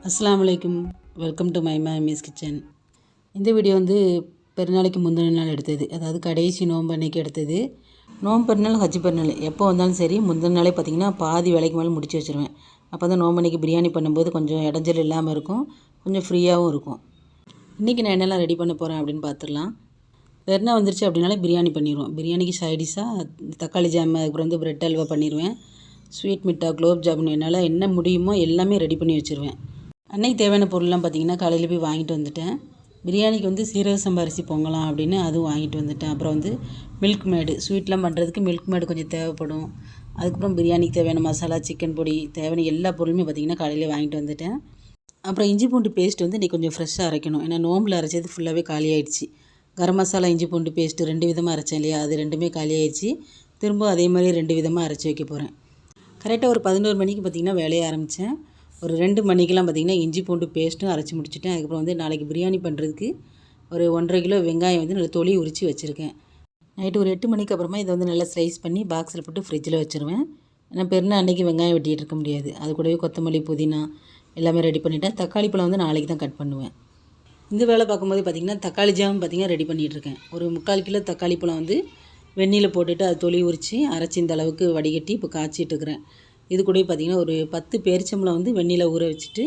அஸ்ஸலாமு அலைக்கும். Welcome to my Mami's kitchen. இந்த வீடியோ வந்து பெருநாளைக்கு முந்தின நாள் எடுத்தது, அதாவது கடைசி நோன்பு அன்னைக்கு எடுத்தது. நோன்பு பெருநாள், ஹஜ் பெருநாள் எப்போ வந்தாலும் சரி முந்தின நாளே பார்த்திங்கன்னா பாதி வேலைக்கு மேலே முடிச்சு வச்சுருவேன். அப்போ தான் நோன்பு அன்னைக்கு பிரியாணி பண்ணும்போது கொஞ்சம் இடைஞ்சல் இல்லாமல் இருக்கும், கொஞ்சம் ஃப்ரீயாகவும் இருக்கும். இன்றைக்கி நான் என்னெல்லாம் ரெடி பண்ண போகிறேன் அப்படின்னு பார்த்துடலாம். பெருநாள் வந்துருச்சு அப்படின்னாலே பிரியாணி பண்ணிடுவோம். பிரியாணிக்கு சைடிஷாக தக்காளி ஜாம், அதுக்கப்புறம் வந்து பிரெட் அல்வா பண்ணிடுவேன். ஸ்வீட் மிட்டா, குலோப் ஜாமுன் என்னால் என்ன முடியுமோ எல்லாமே ரெடி பண்ணி வச்சுருவேன். அன்னைக்கு தேவையான பொருள்லாம் பார்த்திங்கன்னா காலையில் போய் வாங்கிட்டு வந்துட்டேன். பிரியாணிக்கு வந்து சீரக சம்பா அரிசி பொங்கலாம் அப்படின்னு அதுவும் வாங்கிட்டு வந்துட்டேன். அப்புறம் வந்து மில்க் மேடு, ஸ்வீட்லாம் பண்ணுறதுக்கு மில்க் மேடு கொஞ்சம் தேவைப்படும். அதுக்கப்புறம் பிரியாணிக்கு தேவையான மசாலா, சிக்கன் பொடி, தேவையான எல்லா பொருளுமே பார்த்திங்கன்னா காலையிலே வாங்கிட்டு வந்துட்டேன். அப்புறம் இஞ்சி பூண்டு பேஸ்ட் வந்து இன்றைக்கி கொஞ்சம் ஃப்ரெஷ்ஷாக அரைக்கணும். ஏன்னா நோம்பில் அரைச்சது ஃபுல்லாகவே காலியாகிடுச்சு. கரம் மசாலா, இஞ்சி பூண்டு பேஸ்ட்டு 2 விதமாக அரைச்சேன் இல்லையா, அது 2மே காலியாகிடுச்சு. திரும்ப அதே மாதிரி 2 விதமாக அரைச்சி வைக்க போகிறேன். கரெக்டாக ஒரு 11 மணிக்கு பார்த்திங்கன்னா வேலையை ஆரம்பித்தேன். ஒரு 2 மணிக்கெலாம் பார்த்திங்கன்னா இஞ்சி பூண்டு பேஸ்ட்டும் அரைச்சி முடிச்சுட்டேன். அதுக்கப்புறம் வந்து நாளைக்கு பிரியாணி பண்ணுறதுக்கு ஒரு 1.5 கிலோ வெங்காயம் வந்து நல்லா தொலி உரித்து வச்சுருக்கேன். நைட்டு ஒரு 8 மணிக்கு அப்புறமா இதை வந்து நல்லா ஸ்லைஸ் பண்ணி பாக்ஸில் போட்டு ஃப்ரிட்ஜில் வச்சுருவேன். ஏன்னா பெருநாள் அன்றைக்கி வெங்காயம் வெட்டிகிட்டு இருக்க முடியாது. அது கூடவே கொத்தமல்லி, புதினா எல்லாமே ரெடி பண்ணிவிட்டேன். தக்காளி பழம் வந்து நாளைக்கு தான் கட் பண்ணுவேன். இந்த வேலை பார்க்கும்போது பார்த்திங்கன்னா தக்காளி ஜாம் பார்த்திங்கன்னா ரெடி பண்ணிகிட்ருக்கேன். ஒரு 3/4 கிலோ தக்காளி பழம் வந்து வெந்நீரில் போட்டுட்டு அது தொலி உரித்து அரைச்சி இந்த அளவுக்கு வடிகட்டி இப்போ காய்ச்சிட்டுருக்கிறேன். இது கூட பார்த்திங்கன்னா ஒரு 10 பேரிச்சம்பழம் வந்து வெந்நீரில் ஊற வச்சுட்டு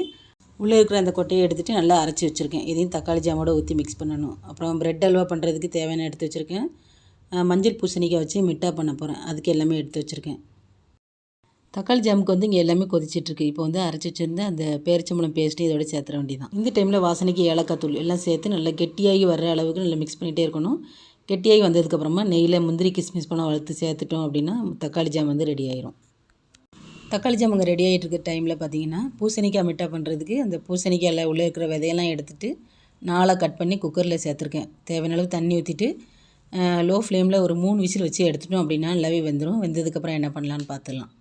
உள்ளே இருக்கிற அந்த கொட்டையை எடுத்துகிட்டு நல்லா அரைச்சி வச்சுருக்கேன். இதையும் தக்காளி ஜாமோட ஊற்றி மிக்ஸ் பண்ணணும். அப்புறம் பிரெட் அல்வா பண்ணுறதுக்கு தேவையான எடுத்து வச்சுருக்கேன். மஞ்சள் பூசணிக்காய் வச்சு மிட்டா பண்ண போகிறேன், அதுக்கு எல்லாமே எடுத்து வச்சுருக்கேன். தக்காளி ஜாமுக்கு வந்து இங்கே எல்லாமே கொதிச்சிட்ருக்கு. இப்போ வந்து அரைச்சி வச்சுருந்த அந்த பேரிச்சம்பழம் பேஸ்ட்டு இதோட சேர்த்துற வேண்டியதான். இந்த டைமில் வாசனைக்கு ஏலக்காய் தூள் எல்லாம் சேர்த்து நல்லா கெட்டியாகி வர்ற அளவுக்கு நல்லா மிக்ஸ் பண்ணிகிட்டே இருக்கணும். கெட்டியாகி வந்ததுக்கப்புறமா நெய்யில் முந்திரி, கிஸ்மிஸ் பழம் வறுத்து சேர்த்துட்டோம் அப்படின்னா தக்காளி ஜாம் வந்து ரெடி ஆயிரும். தக்காளி ஜாம் அங்கே ரெடி ஆகிட்டு இருக்க டைமில் பார்த்திங்கன்னா பூசணிக்காய் மிட்டா பண்ணுறதுக்கு அந்த பூசணிக்காயில் உள்ளே இருக்கிற விதையெல்லாம் எடுத்துகிட்டு 4 கட் பண்ணி குக்கரில் சேர்த்துருக்கேன். தேவையான அளவு தண்ணி ஊற்றிட்டு லோ ஃப்ளேமில் ஒரு 3 விசில் வச்சு எடுத்துட்டோம் அப்படின்னா நல்லாவே வெந்துடும். வெந்ததுக்கப்புறம் என்ன பண்ணலான்னு பார்த்துடலாம்.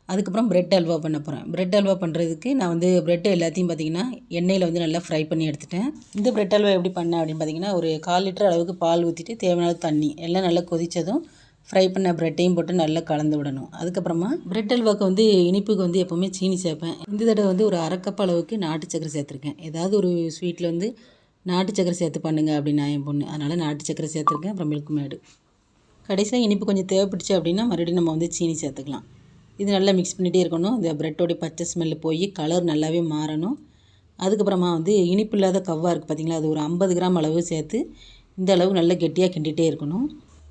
அதுக்கப்புறம் பிரெட் அல்வா பண்ண போகிறேன். பிரெட் அல்வா பண்ணுறதுக்கு நான் வந்து பிரெட் எல்லாத்தையும் பார்த்திங்கன்னா எண்ணெயில் வந்து நல்லா ஃப்ரை பண்ணி எடுத்துட்டேன். இந்த பிரெட் அல்வா எப்படி பண்ணேன் அப்படின்னு பார்த்திங்கன்னா ஒரு 1/4 லிட்டர் அளவுக்கு பால் ஊற்றிட்டு தேவையான அளவு தண்ணி எல்லாம் நல்லா கொதித்ததும் ஃப்ரை பண்ண ப்ரெட்டையும் போட்டு நல்லா கலந்து விடணும். அதுக்கப்புறமா பிரெட் அல்வாக்கு வந்து இனிப்புக்கு வந்து எப்போவுமே சீனி சேர்ப்பேன். இந்த தடவை வந்து ஒரு 1/2 கப் அளவுக்கு நாட்டு சக்கரை சேர்த்துருக்கேன். ஏதாவது ஒரு ஸ்வீட்டில் வந்து நாட்டு சக்கரை சேர்த்து பண்ணுங்க அப்படின்னா என் பொண்ணு, அதனால் நாட்டு சக்கரை சேர்த்துருக்கேன். அப்புறம் மில்க் மேடு. கடைசியாக இனிப்பு கொஞ்சம் தேவைப்பட்டுச்சு அப்படின்னா மறுபடியும் நம்ம வந்து சீனி சேர்த்துக்கலாம். இது நல்லா மிக்ஸ் பண்ணிகிட்டே இருக்கணும். இந்த ப்ரெட்டோடைய பச்சை ஸ்மெல்லு போய் கலர் நல்லாவே மாறணும். அதுக்கப்புறமா வந்து இனிப்பு இல்லாத கவ்வா இருக்குது பார்த்திங்களா, அது ஒரு 50 கிராம் அளவு சேர்த்து இந்த அளவு நல்லா கெட்டியாக கிண்டிகிட்டே இருக்கணும்.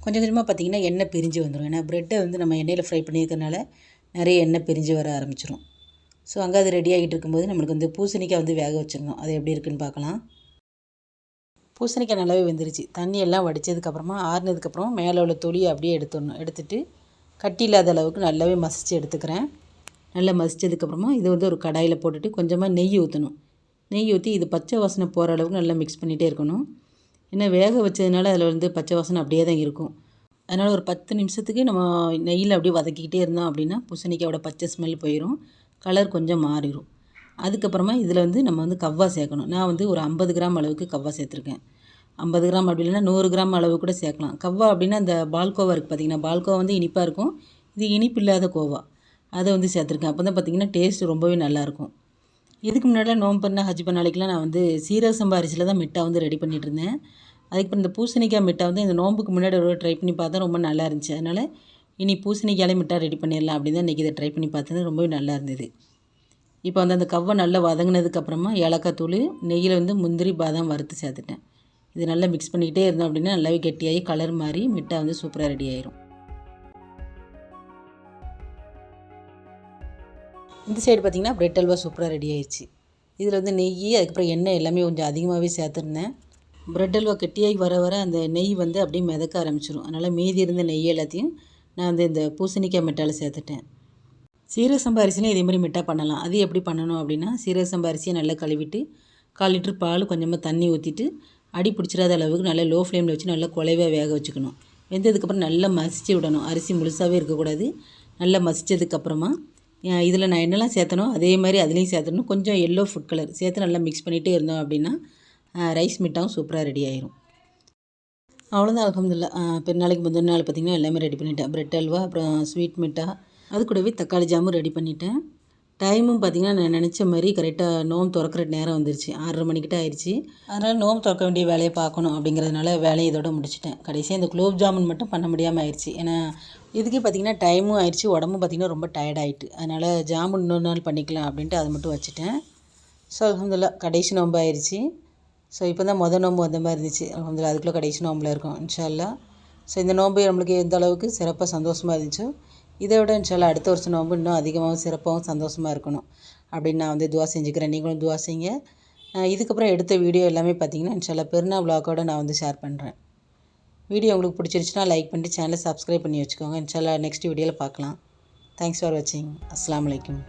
கொஞ்சம் கொஞ்சமாக பார்த்திங்கன்னா எண்ணெய் பிரிஞ்சு வந்துடும். ஏன்னா ப்ரெட்டை வந்து நம்ம எண்ணெயில் ஃப்ரை பண்ணியிருக்கனால நிறைய எண்ணெய் பிரிஞ்சு வர ஆரம்பிச்சிடும். ஸோ அங்கே அது ரெடி ஆகிட்டு இருக்கும்போது நம்மளுக்கு வந்து பூசணிக்காய் வந்து வேக வச்சிடணும். அது எப்படி இருக்குன்னு பார்க்கலாம். பூசணிக்காய் நல்லாவே வெந்துருச்சு. தண்ணி எல்லாம் வடித்ததுக்கப்புறமா ஆறுனதுக்கப்புறம் மேலே உள்ள தொலியை அப்படியே எடுத்துடணும். எடுத்துகிட்டு கட்டி இல்லாத அளவுக்கு நல்லாவே மசித்து எடுத்துக்கிறேன். நல்லா மசித்ததுக்கப்புறமா இது வந்து ஒரு கடாயில் போட்டுட்டு கொஞ்சமாக நெய் ஊற்றணும். நெய் ஊற்றி இது பச்சை வாசனை போகிற அளவுக்கு நல்லா மிக்ஸ் பண்ணிகிட்டே இருக்கணும். ஏன்னா வேக வச்சதுனால அதில் வந்து பச்சை வாசனை அப்படியே தான் இருக்கும். அதனால் ஒரு 10 நிமிஷத்துக்கு நம்ம நெய்யில் அப்படியே வதக்கிக்கிட்டே இருந்தோம் அப்படின்னா பூசணிக்காயோட பச்சை ஸ்மெல் போயிடும், கலர் கொஞ்சம் மாறிடும். அதுக்கப்புறமா இதில் வந்து நம்ம வந்து கவ்வா சேர்க்கணும். நான் வந்து ஒரு 50 கிராம் அளவுக்கு கவ்வா சேர்த்துருக்கேன். 50 கிராம் அப்படி இல்லைன்னா 100 கிராம் அளவு கூட சேர்க்கலாம். கவ்வா அப்படின்னா அந்த பால்கோவா இருக்குது பார்த்திங்கன்னா, பால்கோவா வந்து இனிப்பாக இருக்கும். இது இனிப்பு இல்லாத கோவா, அதை வந்து சேர்த்துருக்கேன். அப்போ தான் பார்த்திங்கன்னா டேஸ்ட்டு ரொம்பவே நல்லாயிருக்கும். இதுக்கு முன்னாடிலாம் நோம்பு பண்ண ஹஜ் பண்ண நாளைக்கெலாம் நான் வந்து சீரக சம்பா அரிசியில் தான் மிட்டா வந்து ரெடி பண்ணிகிட்டு இருந்தேன். அதுக்கப்புறம் இந்த பூசணிக்காய் மிட்டா வந்து இந்த நோம்புக்கு முன்னாடி ஒரு ட்ரை பண்ணி பார்த்தா ரொம்ப நல்லா இருந்துச்சு. அதனால் இனி பூசணிக்காயிலே மிட்டா ரெடி பண்ணிடலாம் அப்படின்னு தான் இன்றைக்கி இதை ட்ரை பண்ணி பார்த்தது. ரொம்பவே நல்லா இருந்தது. இப்போ வந்து அந்த கவ்வை நல்லா வதங்கினதுக்கப்புறமா ஏலக்காய் தூள், நெய்யில் வந்து முந்திரி, பாதாம் வறுத்து சேர்த்துட்டேன். இது நல்லா மிக்ஸ் பண்ணிக்கிட்டே இருந்தோம் அப்படின்னா நல்லாவே கெட்டியாகி கலர் மாதிரி மிட்டா வந்து சூப்பராக ரெடி ஆயிரும். இந்த சைடு பார்த்திங்கன்னா பிரெட் அல்வா சூப்பராக ரெடி ஆயிடுச்சு. இதில் வந்து நெய், அதுக்கப்புறம் எண்ணெய் எல்லாமே கொஞ்சம் அதிகமாகவே சேர்த்துருந்தேன். பிரெட் அல்வா கெட்டியாகி வர வர அந்த நெய் வந்து அப்படியே மிதக்க ஆரம்பிச்சிடும். அதனால் மீதி இருந்த நெய் எல்லாத்தையும் நான் வந்து இந்த பூசணிக்காய் மிட்டாவில் சேர்த்துட்டேன். சீரக சம்பா அரிசிலையும் இதே மாதிரி மிட்டா பண்ணலாம். அது எப்படி பண்ணணும் அப்படின்னா சீரக சம்பா அரிசியை நல்லா கழுவிட்டு 1/4 லிட்டர் பால், கொஞ்சமாக தண்ணி ஊற்றிட்டு அடி பிடிச்சிடாத அளவுக்கு நல்லா லோ ஃப்ளேமில் வச்சு நல்லா குலைவாக வேக வச்சுக்கணும். வெந்ததுக்கப்புறம் நல்லா மசிச்சு விடணும். அரிசி முழுசாகவே இருக்கக்கூடாது. நல்லா மசித்ததுக்கப்புறமா இதில் நான் என்னெல்லாம் சேர்த்தனோ அதே மாதிரி அதுலேயும் சேர்த்தணும். கொஞ்சம் எல்லோ ஃபுட் கலர் சேர்த்து நல்லா மிக்ஸ் பண்ணிகிட்டே இருந்தோம் அப்படின்னா ரைஸ் மிட்டாவும் சூப்பராக ரெடி ஆயிரும். அவ்வளோதான், அல்ஹம்துலில்லாஹ். பெருநாளைக்கு முந்தின நாள் பார்த்திங்கன்னா எல்லாமே ரெடி பண்ணிட்டேன். பிரெட் அல்வா, அப்புறம் ஸ்வீட் மிட்டா, அது கூடவே தக்காளி ஜாமும் ரெடி பண்ணிட்டேன். டைமும் பார்த்திங்கன்னா நான் நினச்ச மாதிரி கரெக்டாக நோம்பு திறக்கிற நேரம் வந்துருச்சு. 6:30 மணிக்கிட்ட ஆயிடுச்சு. அதனால் நோம்பு திறக்க வேண்டிய வேலையை பார்க்கணும் அப்படிங்கிறதுனால வேலையை இதோட முடிச்சிட்டேன். கடைசியாக இந்த குலோப் ஜாமுன் மட்டும் பண்ண முடியாமல் ஆயிடுச்சு. ஏன்னா இதுக்கே பார்த்திங்கன்னா டைமும் ஆயிடுச்சு, உடம்பும் பார்த்திங்கன்னா ரொம்ப டயர்ட் ஆகிட்டு. அதனால் ஜாமுன் இன்னொரு நாள் பண்ணிக்கலாம் அப்படின்ட்டு அதை மட்டும் வச்சுட்டேன். ஸோ அல்ஹம்துலில்லாஹ் கடைசி நோம்பு ஆயிடுச்சு. ஸோ இப்போ தான் நோம்பு வந்த மாதிரி இருந்துச்சு. அல்ஹம்துலில்லாஹ் அதுக்குள்ளே கடைசி நோம்பில் இருக்கோம் இன்ஷா அல்லாஹ். ஸோ இந்த நோம்பு நம்மளுக்கு எந்த அளவுக்கு சிறப்பாக சந்தோஷமாக இருந்துச்சோ, இதை விட இன்ஷா அல்லாஹ் அடுத்த வருஷம் நோம்பு இன்னும் அதிகமாகவும் சிறப்பாகவும் சந்தோஷமாக இருக்கணும் அப்படின்னு நான் வந்து துவா செஞ்சுக்கிறேன். நீங்களும் துவா செய்யுங்க. இதுக்கப்புறம் எடுத்த வீடியோ எல்லாமே பார்த்திங்கன்னா இன்ஷா அல்லாஹ் பெருநாள் விலாகோட நான் வந்து ஷேர் பண்ணுறேன். வீடியோ உங்களுக்கு பிடிச்சிருச்சுன்னா லைக் பண்ணிட்டு சேனலை சப்ஸ்கிரைப் பண்ணி வச்சுக்கோங்க. இன்ஷா அல்லாஹ் நெக்ஸ்ட் வீடியோவில் பார்க்கலாம். தேங்க்ஸ் ஃபார் வாட்சிங். அஸ்ஸலாமு அலைக்கும்.